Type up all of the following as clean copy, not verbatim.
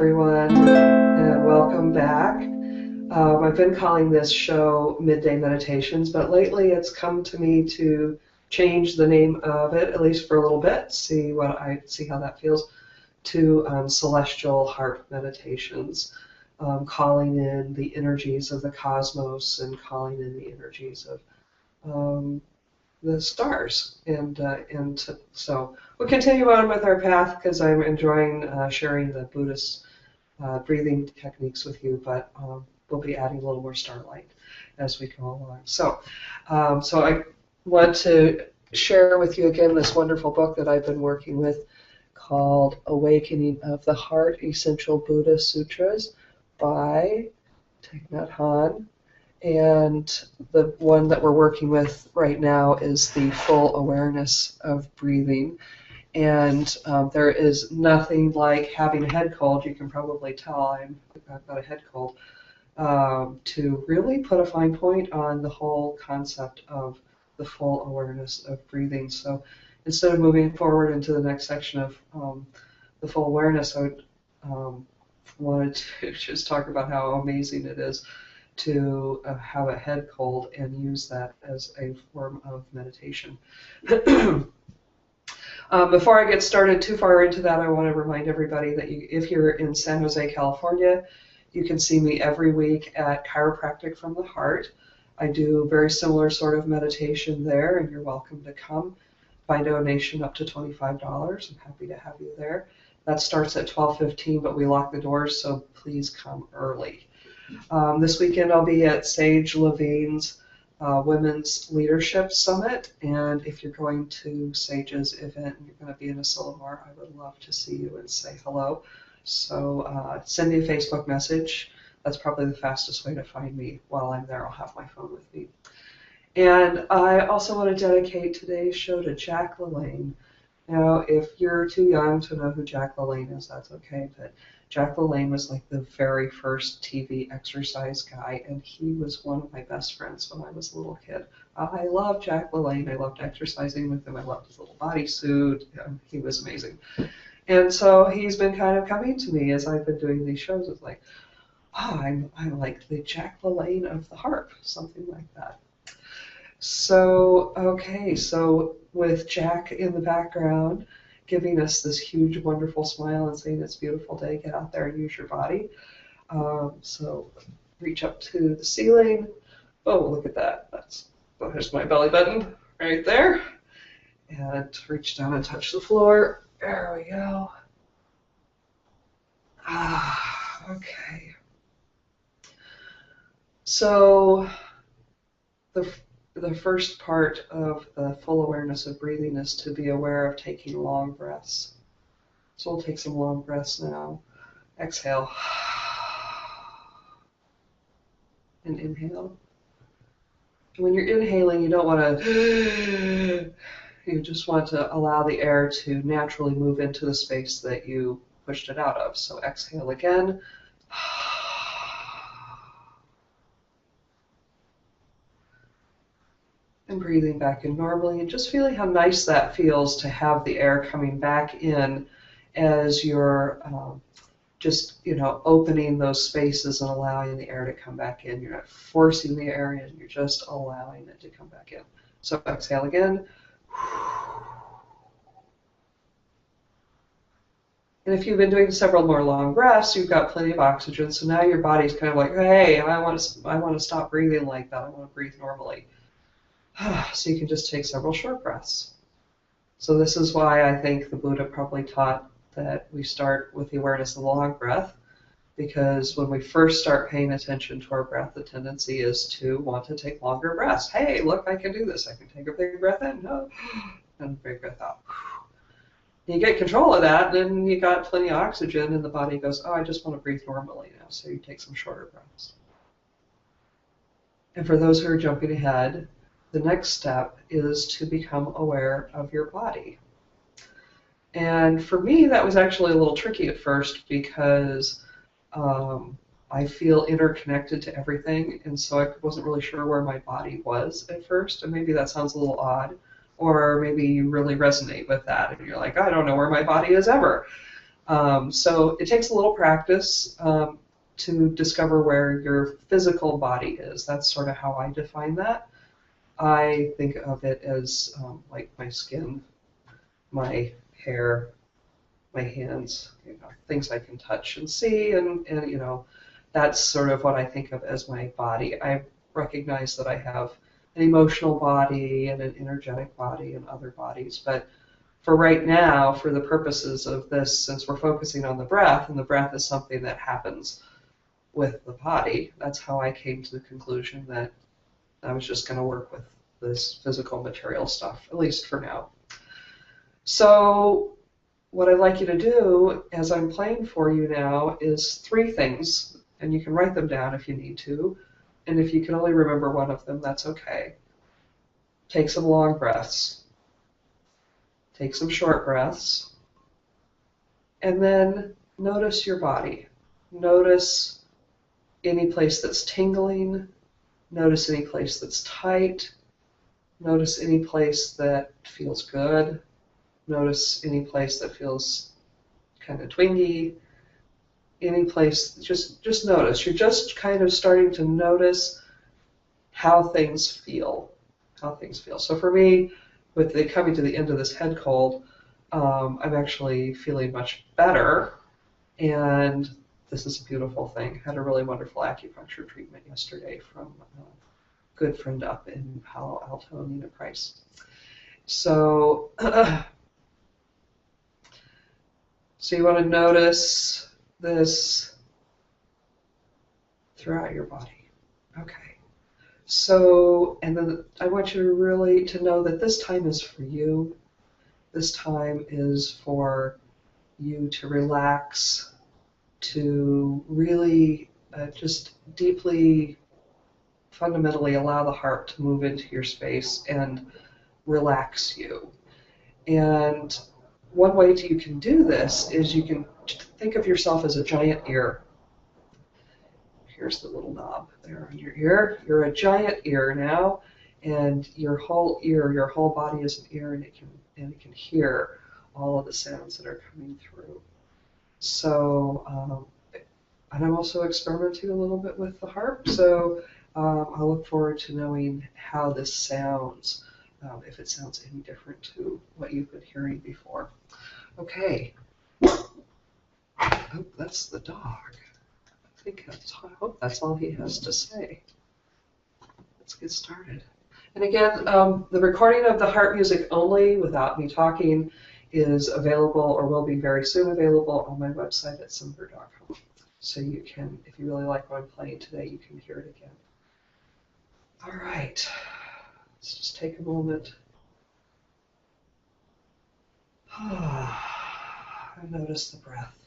everyone, and welcome back. I've been calling this show Midday Meditations, but lately it's come to me to change the name of it, at least for a little bit, see how that feels, to Celestial Harp Meditations, calling in the energies of the cosmos and calling in the energies of the stars. So we'll continue on with our path because I'm enjoying sharing the Buddhist breathing techniques with you, but we'll be adding a little more starlight as we go along. So I want to share with you again this wonderful book that I've been working with called Awakening of the Heart, Essential Buddha Sutras by Thich Nhat Hanh. And the one that we're working with right now is the full awareness of breathing. And there is nothing like having a head cold. You can probably tell I've got a head cold, to really put a fine point on the whole concept of the full awareness of breathing. So instead of moving forward into the next section of the full awareness, I wanted to just talk about how amazing it is to have a head cold and use that as a form of meditation. Before I get started too far into that, I want to remind everybody that if you're in San Jose, California, you can see me every week at Chiropractic from the Heart. I do very similar sort of meditation there, and you're welcome to come. By donation up to $25. I'm happy to have you there. That starts at 12:15, but we lock the doors, so please come early. This weekend I'll be at Sage Levine's Women's Leadership Summit, and if you're going to Sage's event and you're going to be in a Asilomar, I would love to see you and say hello. So send me a Facebook message. That's probably the fastest way to find me. While I'm there, I'll have my phone with me. And I also want to dedicate today's show to Jack LaLanne. Now, if you're too young to know who Jack LaLanne is, that's okay, but Jack LaLanne was like the very first TV exercise guy, and he was one of my best friends when I was a little kid. I loved Jack LaLanne. I loved exercising with him. I loved his little bodysuit. He was amazing. And so he's been kind of coming to me as I've been doing these shows. It's like, I'm like the Jack LaLanne of the harp, something like that. So, okay, so with Jack in the background, giving us this huge, wonderful smile and saying it's a beautiful day, get out there and use your body. So reach up to the ceiling. Oh, look at that. There's my belly button right there. And reach down and touch the floor. There we go. Okay. So the first part of the full awareness of breathing is to be aware of taking long breaths. So we'll take some long breaths now. Exhale. And inhale. And when you're inhaling, you don't want to, you just want to allow the air to naturally move into the space that you pushed it out of. So exhale again. And breathing back in normally, and just feeling how nice that feels to have the air coming back in as you're opening those spaces and allowing the air to come back in. You're not forcing the air in, you're just allowing it to come back in. So exhale again. And if you've been doing several more long breaths, you've got plenty of oxygen, so now your body's kind of like, hey, I want to stop breathing like that. I want to breathe normally. So you can just take several short breaths. So this is why I think the Buddha probably taught that we start with the awareness of the long breath, because when we first start paying attention to our breath, the tendency is to want to take longer breaths. Hey, look, I can do this. I can take a big breath in, no, and a big breath out. And you get control of that, and then you got plenty of oxygen, and the body goes, oh, I just want to breathe normally now. So you take some shorter breaths. And for those who are jumping ahead, the next step is to become aware of your body. And for me, that was actually a little tricky at first because I feel interconnected to everything, and so I wasn't really sure where my body was at first, and maybe that sounds a little odd, or maybe you really resonate with that, and you're like, I don't know where my body is ever. So it takes a little practice to discover where your physical body is. That's sort of how I define that. I think of it as like my skin, my hair, my hands, things I can touch and see, and that's sort of what I think of as my body. I recognize that I have an emotional body and an energetic body and other bodies, but for right now, for the purposes of this, since we're focusing on the breath, and the breath is something that happens with the body, that's how I came to the conclusion that I was just going to work with this physical material stuff, at least for now. So what I'd like you to do as I'm playing for you now is 3 things, and you can write them down if you need to, and if you can only remember one of them, that's okay. Take some long breaths, take some short breaths, and then notice your body. Notice any place that's tingling, notice any place that's tight, notice any place that feels good, notice any place that feels kind of twingy, any place, just notice. You're just kind of starting to notice how things feel, So for me, with the coming to the end of this head cold, I'm actually feeling much better, and this is a beautiful thing. I had a really wonderful acupuncture treatment yesterday from a good friend up in Palo Alto, Nina Price. So, so you want to notice this throughout your body. Okay. So, and then I want you to really to know that this time is for you. This time is for you to relax, to really just deeply, fundamentally allow the heart to move into your space and relax you. And one way you can do this is you can think of yourself as a giant ear. Here's the little knob there on your ear. You're a giant ear now, and your whole ear, your whole body is an ear, and it can hear all of the sounds that are coming through. So, and I'm also experimenting a little bit with the harp, so I look forward to knowing how this sounds, if it sounds any different to what you've been hearing before. Okay. Oh, that's the dog. I hope that's all he has to say. Let's get started. And again, the recording of the harp music only, without me talking, is available, or will be very soon available, on my website at Cymber.com. So you can, if you really like what I'm playing today, you can hear it again. All right, let's just take a moment. And notice the breath.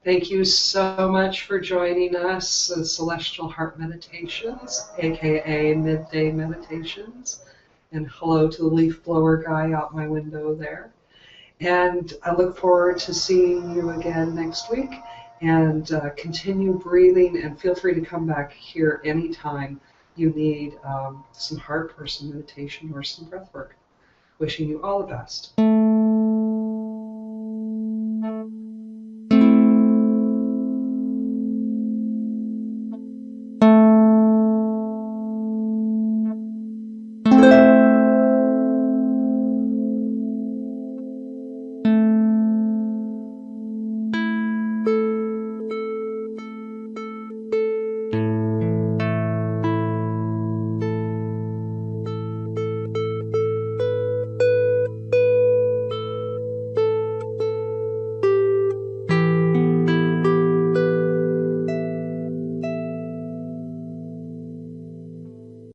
Thank you so much for joining us, the Celestial Heart Meditations, aka Midday Meditations. And hello to the leaf blower guy out my window there. And I look forward to seeing you again next week. And continue breathing, and feel free to come back here anytime you need some heart or some meditation or some breath work. Wishing you all the best.